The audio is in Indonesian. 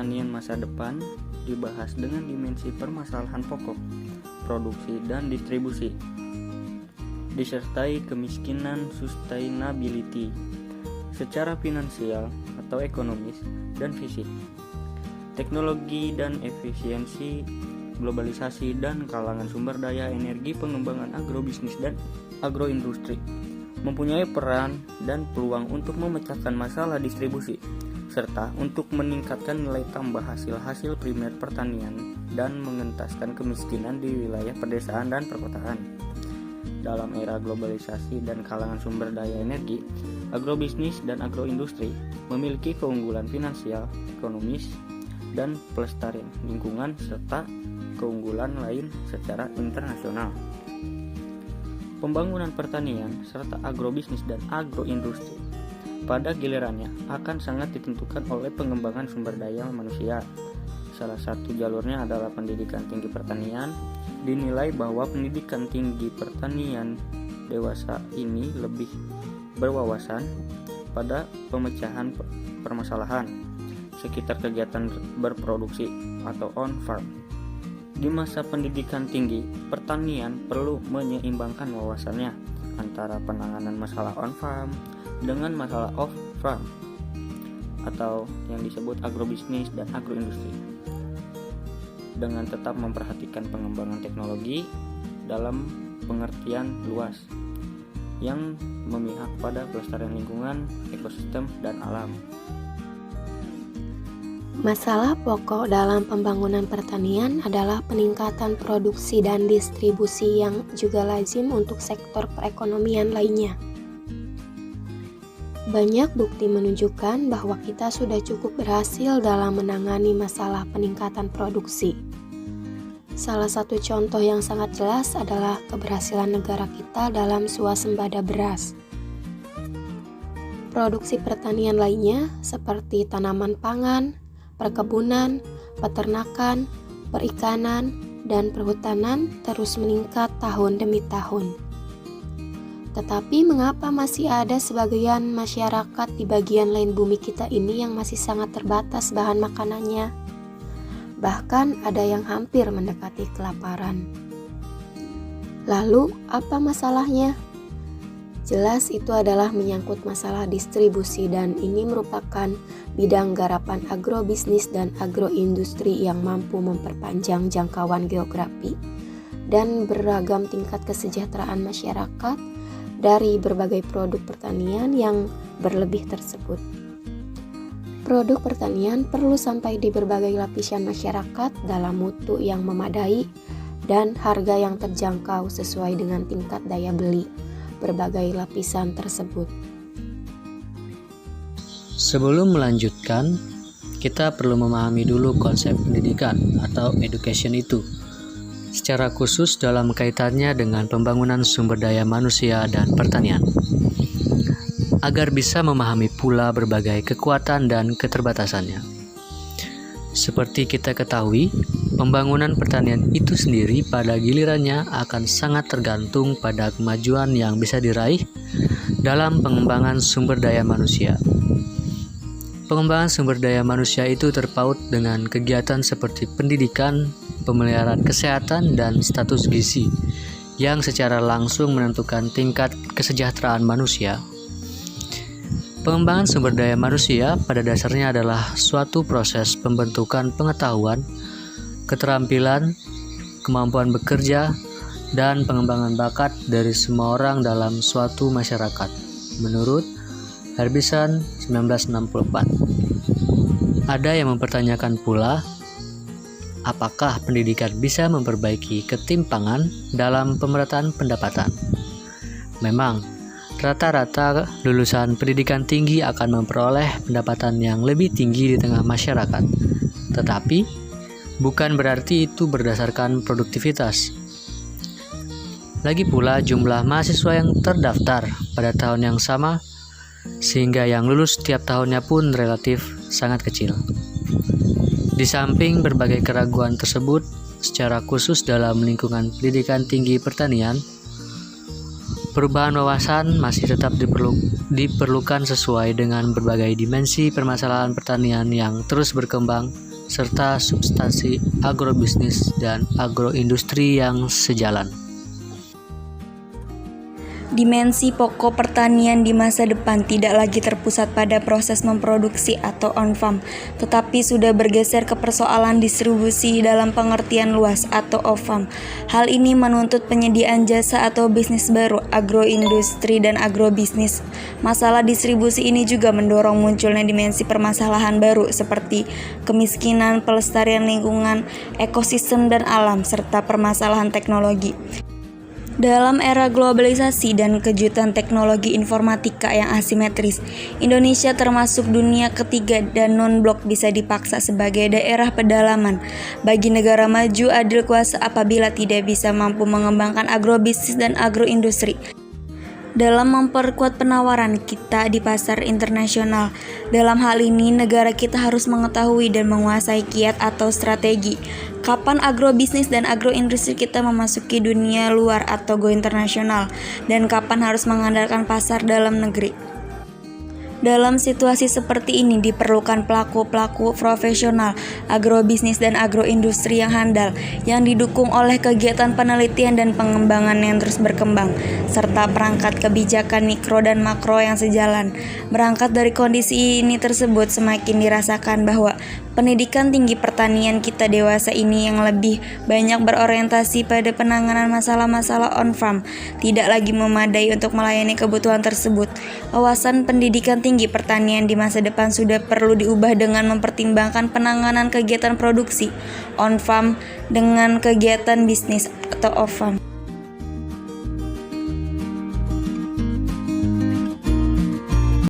pertanian masa depan dibahas dengan dimensi permasalahan pokok, produksi dan distribusi, disertai kemiskinan sustainability secara finansial atau ekonomis dan fisik, teknologi dan efisiensi, globalisasi dan kalangan sumber daya energi, pengembangan agrobisnis dan agroindustri mempunyai peran dan peluang untuk memecahkan masalah distribusi serta untuk meningkatkan nilai tambah hasil-hasil primer pertanian dan mengentaskan kemiskinan di wilayah pedesaan dan perkotaan. Dalam era globalisasi dan kalangan sumber daya energi, agrobisnis dan agroindustri memiliki keunggulan finansial, ekonomis, dan pelestarian lingkungan serta keunggulan lain secara internasional. Pembangunan pertanian serta agrobisnis dan agroindustri pada gilirannya akan sangat ditentukan oleh pengembangan sumber daya manusia. Salah satu jalurnya adalah pendidikan tinggi pertanian. Dinilai bahwa pendidikan tinggi pertanian dewasa ini lebih berwawasan pada pemecahan permasalahan sekitar kegiatan berproduksi atau on-farm. Di masa pendidikan tinggi, pertanian perlu menyeimbangkan wawasannya antara penanganan masalah on-farm dengan masalah off-farm atau yang disebut agrobisnis dan agroindustri, dengan tetap memperhatikan pengembangan teknologi dalam pengertian luas yang memihak pada pelestarian lingkungan, ekosistem, dan alam. Masalah pokok dalam pembangunan pertanian adalah peningkatan produksi dan distribusi yang juga lazim untuk sektor perekonomian lainnya. Banyak bukti menunjukkan bahwa kita sudah cukup berhasil dalam menangani masalah peningkatan produksi. Salah satu contoh yang sangat jelas adalah keberhasilan negara kita dalam swasembada beras. Produksi pertanian lainnya seperti tanaman pangan, perkebunan, peternakan, perikanan, dan perhutanan terus meningkat tahun demi tahun. Tetapi mengapa masih ada sebagian masyarakat di bagian lain bumi kita ini yang masih sangat terbatas bahan makanannya? Bahkan ada yang hampir mendekati kelaparan. Lalu apa masalahnya? Jelas itu adalah menyangkut masalah distribusi, dan ini merupakan bidang garapan agrobisnis dan agroindustri yang mampu memperpanjang jangkauan geografi dan beragam tingkat kesejahteraan masyarakat dari berbagai produk pertanian yang berlebih tersebut. Produk pertanian perlu sampai di berbagai lapisan masyarakat dalam mutu yang memadai dan harga yang terjangkau sesuai dengan tingkat daya beli berbagai lapisan tersebut. Sebelum melanjutkan, kita perlu memahami dulu konsep pendidikan atau education itu, secara khusus dalam kaitannya dengan pembangunan sumber daya manusia dan pertanian, agar bisa memahami pula berbagai kekuatan dan keterbatasannya. Seperti kita ketahui, pembangunan pertanian itu sendiri pada gilirannya akan sangat tergantung pada kemajuan yang bisa diraih dalam pengembangan sumber daya manusia. Pengembangan sumber daya manusia itu terpaut dengan kegiatan seperti pendidikan, pemeliharaan kesehatan, dan status gizi yang secara langsung menentukan tingkat kesejahteraan manusia. Pengembangan sumber daya manusia pada dasarnya adalah suatu proses pembentukan pengetahuan, keterampilan, kemampuan bekerja, dan pengembangan bakat dari semua orang dalam suatu masyarakat, menurut Harbison 1964. Ada yang mempertanyakan pula, apakah pendidikan bisa memperbaiki ketimpangan dalam pemerataan pendapatan? Memang, rata-rata lulusan pendidikan tinggi akan memperoleh pendapatan yang lebih tinggi di tengah masyarakat. Tetapi, bukan berarti itu berdasarkan produktivitas. Lagi pula jumlah mahasiswa yang terdaftar pada tahun yang sama, sehingga yang lulus setiap tahunnya pun relatif sangat kecil. Di samping berbagai keraguan tersebut, secara khusus dalam lingkungan pendidikan tinggi pertanian, perubahan wawasan masih tetap diperlukan sesuai dengan berbagai dimensi permasalahan pertanian yang terus berkembang serta substansi agrobisnis dan agroindustri yang sejalan. Dimensi pokok pertanian di masa depan tidak lagi terpusat pada proses memproduksi atau on-farm, tetapi sudah bergeser ke persoalan distribusi dalam pengertian luas atau off-farm. Hal ini menuntut penyediaan jasa atau bisnis baru, agroindustri dan agrobisnis. Masalah distribusi ini juga mendorong munculnya dimensi permasalahan baru seperti kemiskinan, pelestarian lingkungan, ekosistem dan alam, serta permasalahan teknologi. Dalam era globalisasi dan kejutan teknologi informatika yang asimetris, Indonesia termasuk dunia ketiga dan non-blok bisa dipaksa sebagai daerah pedalaman bagi negara maju adil kuasa apabila tidak bisa mampu mengembangkan agrobisnis dan agroindustri. Dalam memperkuat penawaran kita di pasar internasional, dalam hal ini negara kita harus mengetahui dan menguasai kiat atau strategi kapan agrobisnis dan agroindustri kita memasuki dunia luar atau go internasional, dan kapan harus mengandalkan pasar dalam negeri. Dalam situasi seperti ini diperlukan pelaku-pelaku profesional agrobisnis dan agroindustri yang handal, yang didukung oleh kegiatan penelitian dan pengembangan yang terus berkembang, serta perangkat kebijakan mikro dan makro yang sejalan. Berangkat dari kondisi ini tersebut, semakin dirasakan bahwa pendidikan tinggi pertanian kita dewasa ini yang lebih banyak berorientasi pada penanganan masalah-masalah on-farm tidak lagi memadai untuk melayani kebutuhan tersebut. Wawasan pendidikan tinggi pertanian di masa depan sudah perlu diubah dengan mempertimbangkan penanganan kegiatan produksi on-farm dengan kegiatan bisnis atau off-farm.